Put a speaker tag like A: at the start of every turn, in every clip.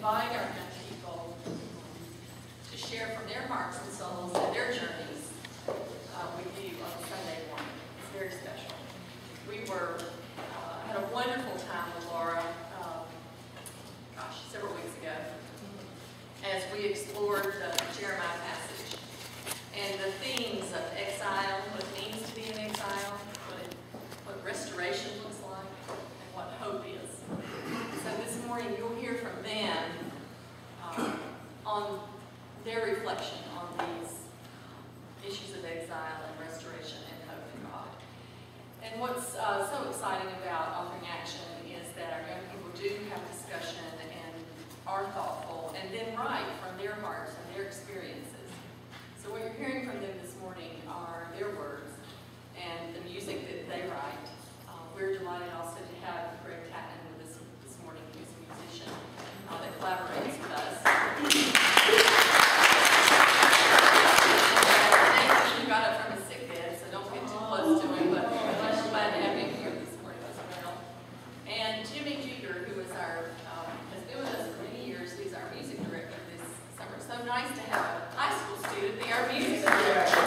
A: invite our young people to share from their hearts and souls and their journeys with you on Sunday morning. It's very special. We had a wonderful time with Laura, several weeks ago, as we explored the Jeremiah passage and the themes of exile, what it means to be in exile, what restoration looks like, and what hope is. So this morning you'll hear from them on their reflection on these issues of exile and restoration and hope in God. And what's so exciting about Offering Action is that our young people do have discussion and are thoughtful and then write from their hearts and their experiences. So what you're hearing from them this morning are their words and the music that they write. We're delighted also to have Greg Tatton with us this morning, who's a musician that collaborates with us. He got up from his sick bed, so don't get too close to him, but we're glad to have him here this morning as well. And Jimmy Jeter, who is has been with us for many years, he's our music director this summer. So nice to have a high school student be our music director.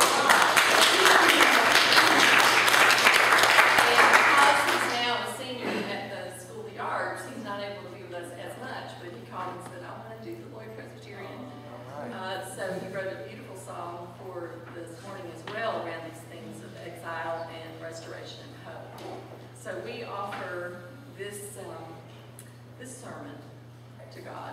A: And because he's now a senior at the School of the Arts, he's not able to be with us as much, but he called and said, I want to do the Lloyd Presbyterian. So he wrote a beautiful song for this morning as well around these things of exile and restoration and hope. So we offer this sermon to God.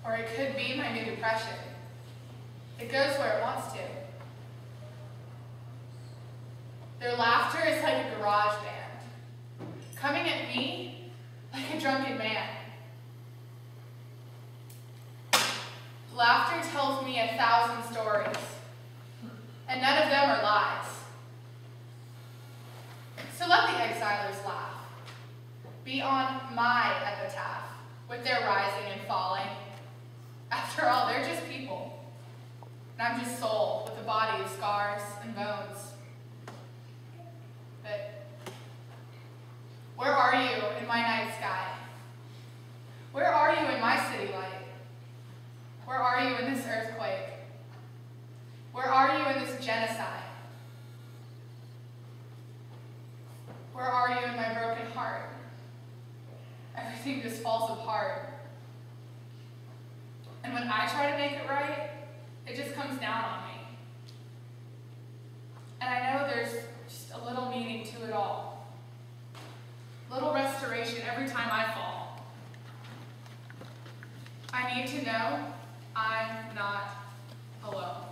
B: Or it could be my new depression. It It goes where it wants to. Their laughter is like a garage band, coming at me like a drunken man. Laughter tells me 1,000 stories, and none of them are lies. So let the exilers laugh, be on my epitaph, with their rising and falling. After all, they're just people, and I'm just soul with a body of scars and bones. But where are you in my night sky? Where are you in my city light? Where are you in this earthquake? Where are you in this genocide? Where are you in my broken heart? Everything just falls apart. And when I try to make it right, it just comes down on me. And I know there's just a little meaning to it all. Little restoration every time I fall. I need to know I'm not alone.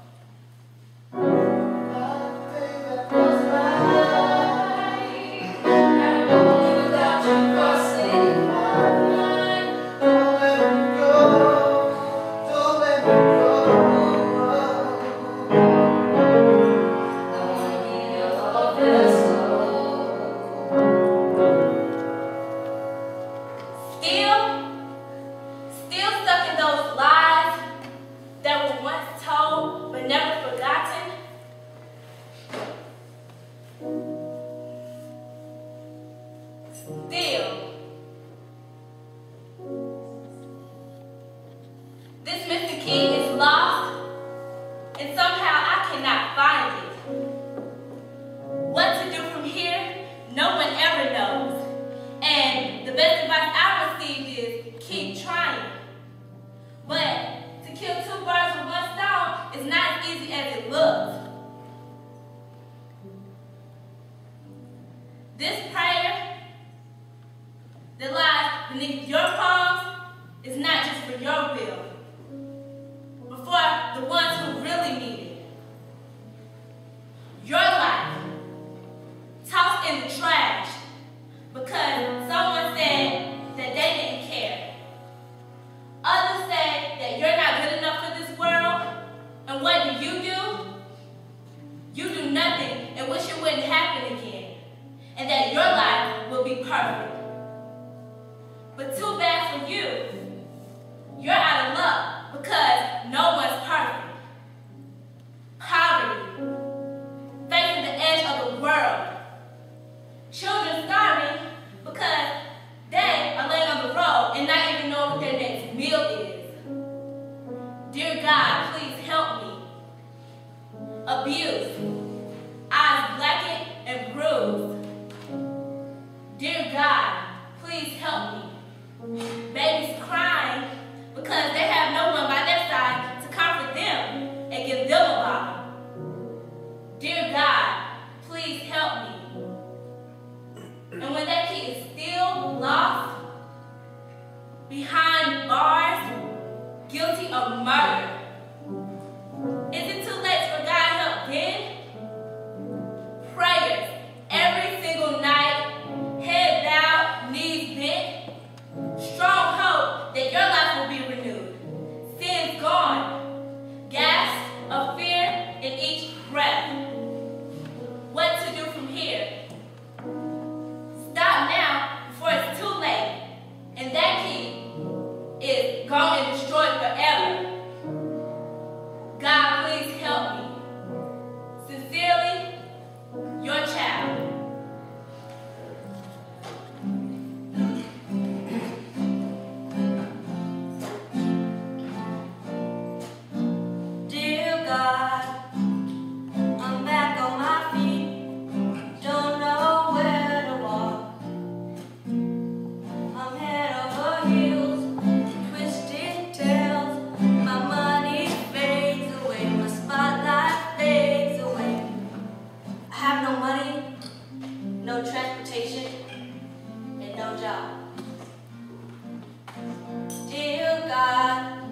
C: Dear God,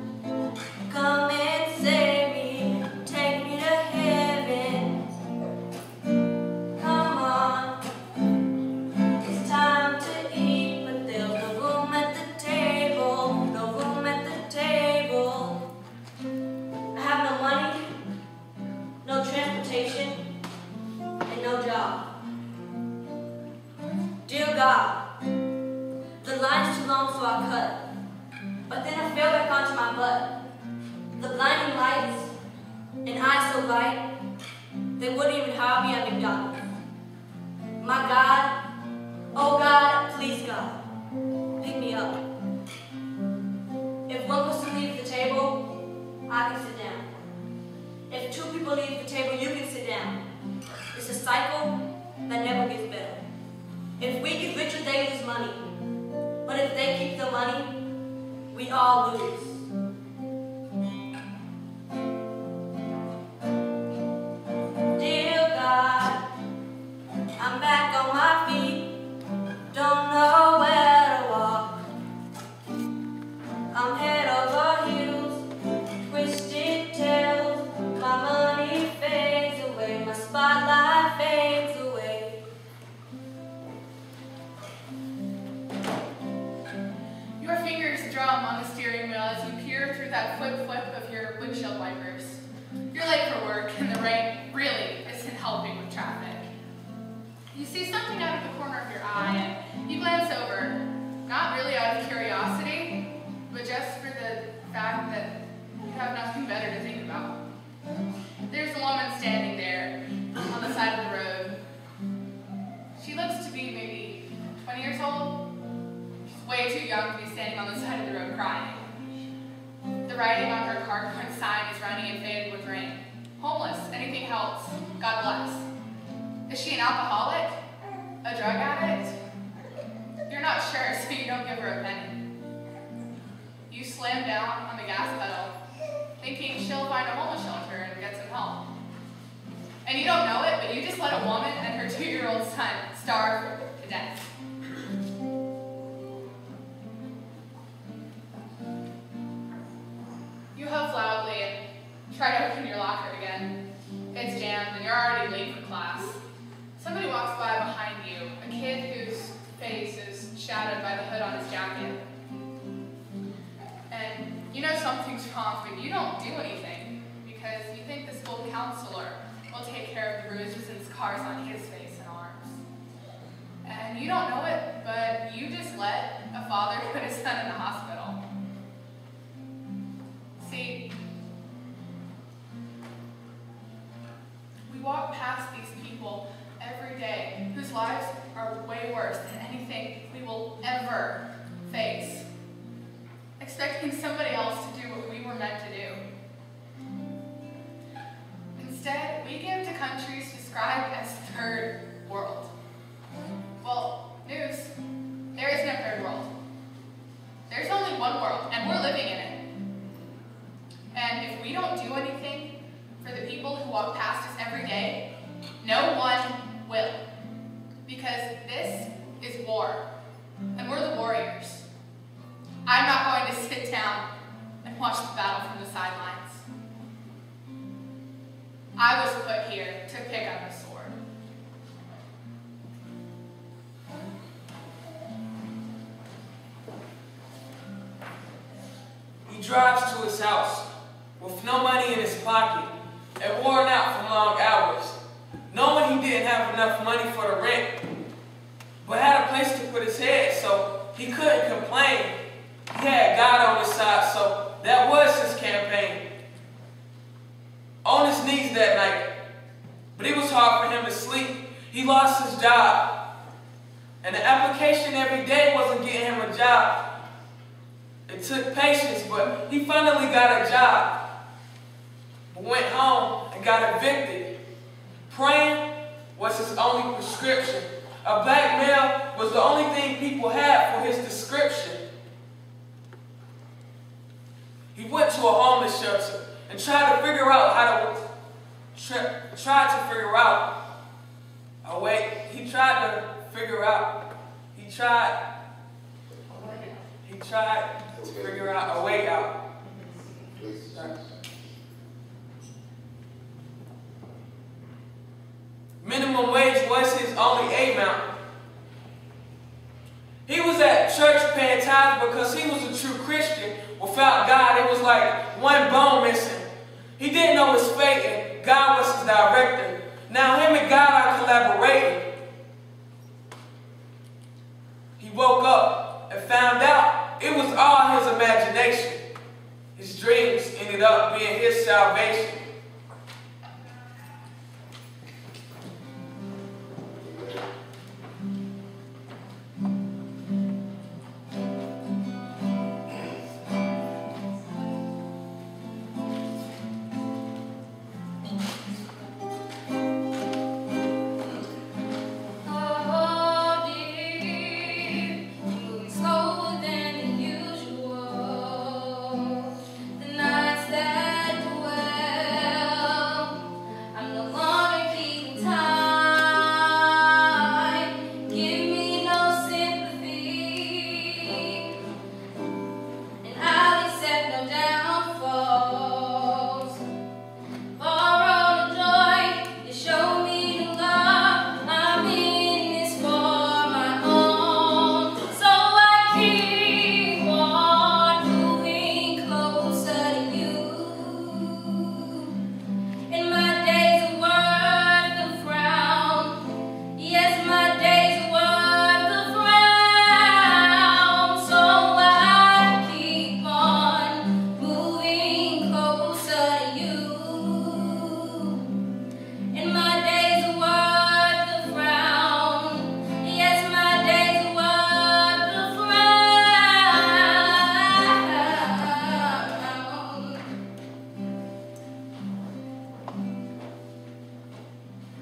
C: come and save me. light, they wouldn't even hire me at McDonald's. My God, oh God, please God, pick me up. If one person leaves the table, I can sit down. If two people leave the table, you can sit down. It's a cycle that never gets better. If we get richer, they lose money. But if they keep the money, we all lose. Dear God, I'm back on my feet. Don't know where to walk. I'm head over heels, twisted tails. My money fades away, my spotlight fades away.
B: Your fingers drum on the steering wheel as you peer through that flip of your windshield wipers. You're late for work and the rain really isn't helping with traffic. You see something out of the corner of your eye and you glance over, not really out of curiosity, but just for the fact that you have nothing better to think about. There's a woman standing there on the side of the road. She looks to be maybe 20 years old. She's way too young to be standing on the side of the road crying. The writing on her cardboard sign is running and faded with rain. Homeless, anything helps, God bless. Is she an alcoholic? A drug addict? You're not sure, so you don't give her a penny. You slam down on the gas pedal, thinking she'll find a homeless shelter and get some help. And you don't know it, but you just let a woman and her 2-year-old son starve to death. You huff loudly and try to open your locker again. It's jammed and you're already late for class. Somebody walks by behind you, a kid whose face is shadowed by the hood on his jacket. And you know something's wrong, but you don't do anything because you think the school counselor will take care of the bruises and scars on his face and arms. And you don't know it, but you just let a father put his son in the hospital. See, we walk past these people every day whose lives are way worse than anything we will ever face, expecting somebody else to do what we were meant to do. Instead, we give to countries described as third world. Well, news, there is no third world. There's only one world, and we're living in it. And if we don't do anything for the people who walk past us every day, no one will. Because this is war, and we're the warriors. I'm not going to sit down and watch the battle from the sidelines. I was put here to pick up a sword.
D: He drives to his house with no money in his pocket and worn out from long hours, knowing he didn't have enough money for the rent, but had a place to put his head, so he couldn't complain. He had God on his side, so that was his campaign. On his knees that night, but it was hard for him to sleep. He lost his job, and the application every day wasn't getting him a job. It took patience, but he finally got a job. But went home and got evicted. Praying was his only prescription. A black male was the only thing people had for his description. He went to a homeless shelter and tried to figure out how to figure out a way out. Minimum wage was his only amount. He was at church paying tithes because he was a true Christian. Without God, it was like one bone missing. He didn't know his fate, and God was his director. Now him and God are collaborating. He woke up and found out it was all his imagination. His dreams ended up being his salvation.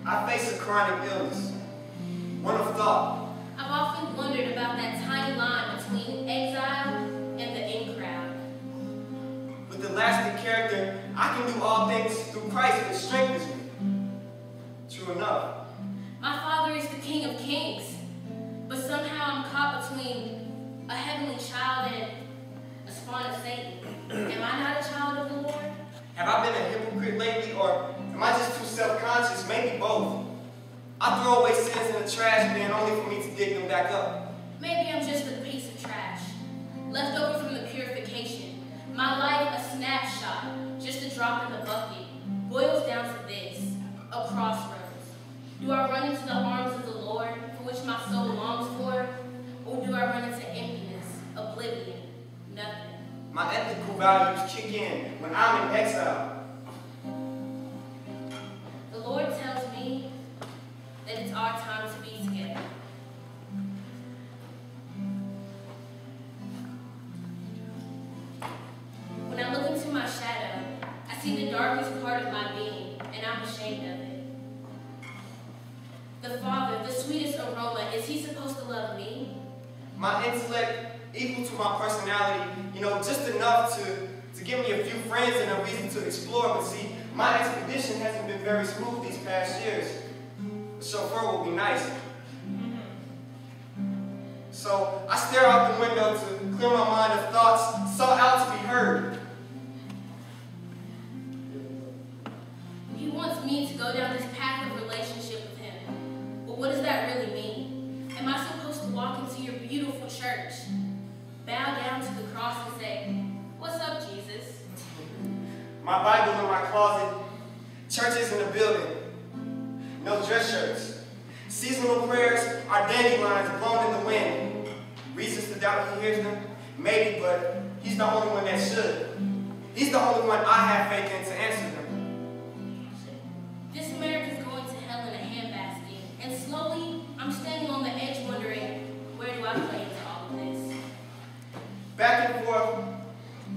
E: I face a chronic illness, one of thought.
F: I've often wondered about that tiny line between exile and the in crowd.
E: With the lasting character, I can do all things through Christ that strengthens me. True enough.
F: My Father is the King of Kings, but somehow I'm caught between a heavenly child and a spawn of Satan. Am I not a child of the Lord?
E: Have I been a hypocrite lately, or am I just too self-conscious? Maybe both. I throw away sins in the trash bin only for me to dig them back up.
F: Maybe I'm just a piece of trash, left over from the purification. My life a snapshot, just a drop in the bucket, boils down to this, a crossroads. Do I run into the arms of the Lord, for which my soul longs for, or do I run into emptiness, oblivion, nothing?
E: My ethical values kick in when I'm in exile.
F: The Lord tells me that it's our time to be together. When I look into my shadow, I see the darkest part of my being, and I'm ashamed of it. The Father, the sweetest aroma, is He supposed to love me?
E: My intellect equal to my personality, just enough to give me a few friends and a reason to explore. But see, my expedition hasn't been very smooth these past years. The chauffeur will be nice. So I stare out the window to clear my mind of thoughts sought out to be heard.
F: He wants me to go down this path of relationship with Him. But what does that really mean? Am I supposed to walk into your beautiful church, bow down to the cross and say, "What's up, Jesus?"
E: My Bible in my closet, churches in the building, no dress shirts. Seasonal prayers are dandelions blown in the wind. Reasons to doubt He hears them? Maybe, but He's the only one that should. He's the only one I have faith in to answer them.
F: This America's going to hell in a handbasket, and slowly I'm standing on the edge wondering, where do I play into all of this?
E: Back and forth,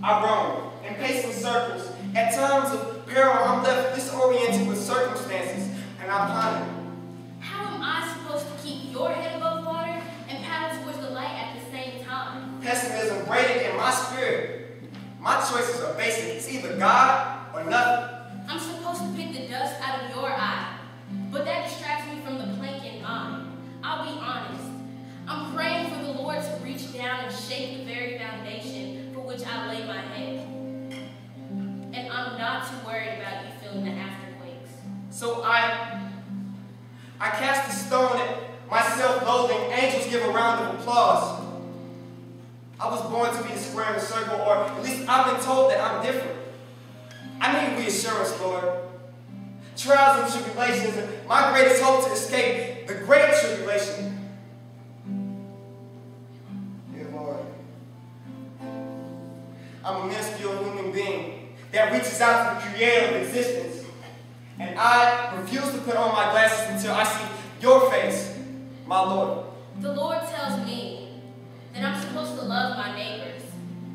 E: I roam and pace in circles. At times of peril, I'm left disoriented with circumstances, and I ponder.
F: How am I supposed to keep your head above water and paddle towards the light at the same time?
E: Pessimism braided in my spirit. My choices are basic. It's either God or nothing.
F: I'm supposed to pick the dust out of your eye, but that distracts me from the plank in mine. I'll be honest. I'm praying for the Lord to reach down and shake the very foundation for which I lay my head. And I'm not too worried about you feeling the afterquakes.
E: So I cast a stone at my self-loathing. Angels give a round of applause. I was born to be a square in a circle, or at least I've been told that I'm different. I need reassurance, Lord. Trials and tribulations are my greatest hope to escape the great tribulation. Dear Lord, I'm a minuscule human being that reaches out to the creator of existence. And I refuse to put on my glasses until I see your face, my Lord.
F: The Lord tells me that I'm supposed to love my neighbors.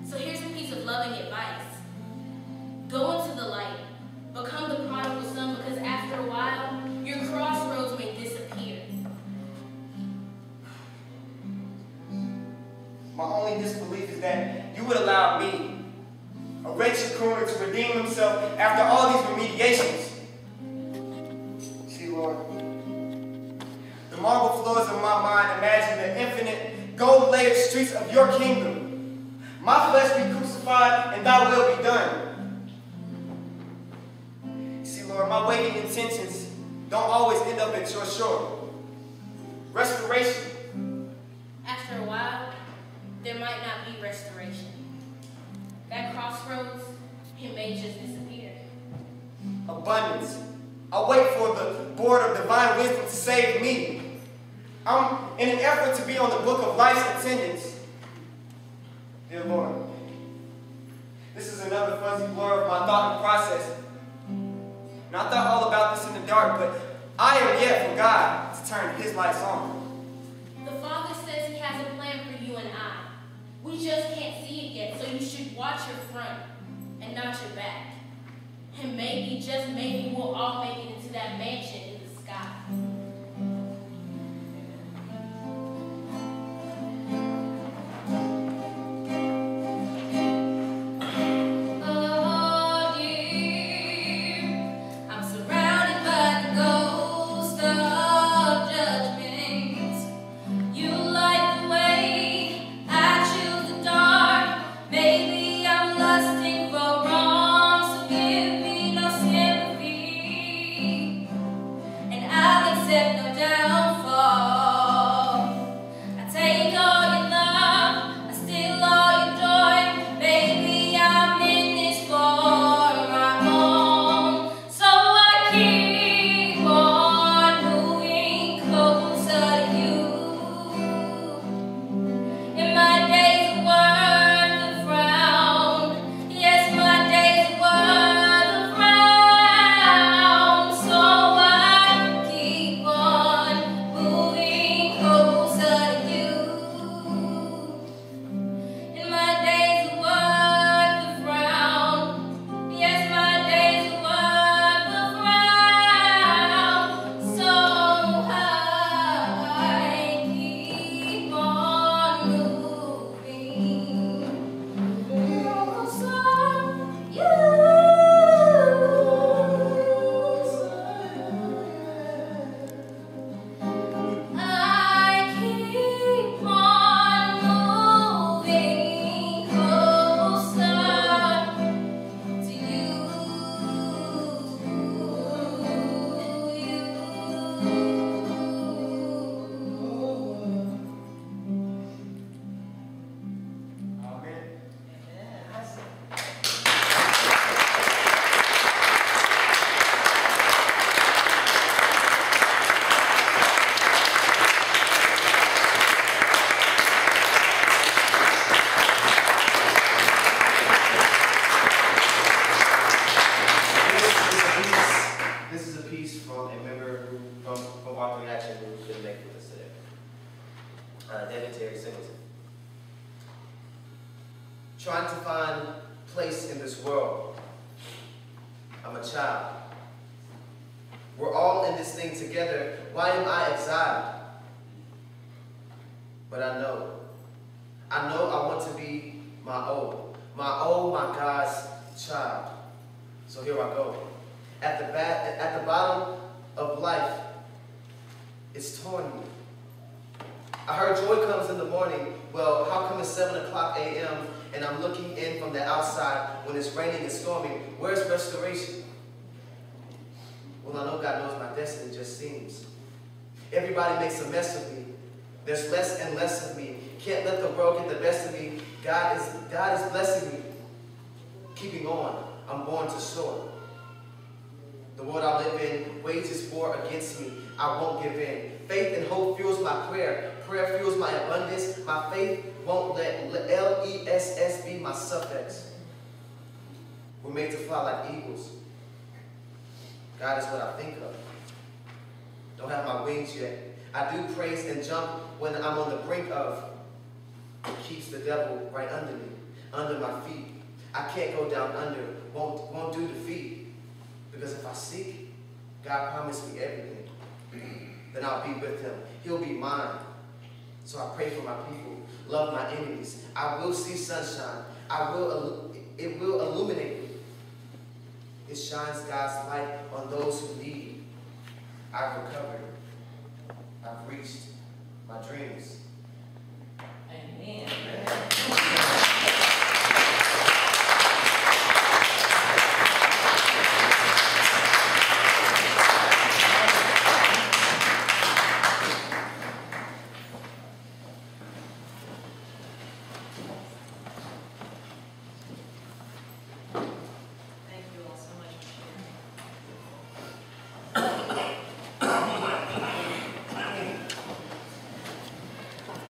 F: So here's a piece of loving advice. Go into the light. Become the prodigal son, because after a while, your crossroads may disappear.
E: My only disbelief is that you would allow me, a wretched crooner, to redeem himself after all these remediations. See, Lord, the marble floors of my mind imagine the infinite, gold-layered streets of your kingdom. My flesh be crucified, and thy will be done. See, Lord, my waiting intentions don't always end up at your shore. Restoration.
F: After a while, there might not be restoration. That crossroads, it may just disappear.
E: Abundance. I wait for the board of divine wisdom to save me. I'm in an effort to be on the book of life's attendance. Dear Lord, this is another fuzzy blur of my thought and process. And I thought all about this in the dark, but I am yet for God to turn His lights on.
F: The Father says He has a plan for you and I. We just can't see it yet, so you should watch your front and not your back. And maybe, just maybe, we'll all make it into that mansion in the sky.
B: path. Oh dear, I'm surrounded by the ghost of judgment. You like the way I choose the dark. Maybe I'm lusting for wrong, so give me no sympathy, and I'll accept no downfall. I take all your love, I steal all your joy. Baby, I'm in this for my own, so I keep on moving closer to you. In my days of worth a frown, yes, my days of worth a frown, so I keep on moving closer to you. In my days of worth a frown, yes, my days of worth a frown, so I keep on moving closer to you. I keep on moving closer to
E: Amen. This is a piece from a member from Authoring Action who couldn't make it with us today. David Terry Singleton. Trying to find place in this world. I'm a child. We're all in this thing together. Why am I exiled? But I know I want to be my God's child. So here I go. At the bottom of life, it's torn me. I heard joy comes in the morning. Well, how come it's 7 o'clock a.m. and I'm looking in from the outside when it's raining and storming? Where's restoration? Well, I know God knows my destiny just seems. Everybody makes a mess of me. There's less and less of me. Can't let the world get the best of me. God is blessing me. Keeping on, I'm born to soar. The world I live in wages war against me. I won't give in. Faith and hope fuels my prayer. Prayer fuels my abundance. My faith won't let LESS be my suffix. We're made to fly like eagles. God is what I think of. Don't have my wings yet. I do praise and jump when I'm on the brink of. It keeps the devil right under me, under my feet. I can't go down under. Won't do defeat. Because if I seek, God promised me everything. Then I'll be with him. He'll be mine. So I pray for my people. Love my enemies. I will see sunshine. It will illuminate me. It shines God's light on those who need. I've recovered. I've reached my dreams.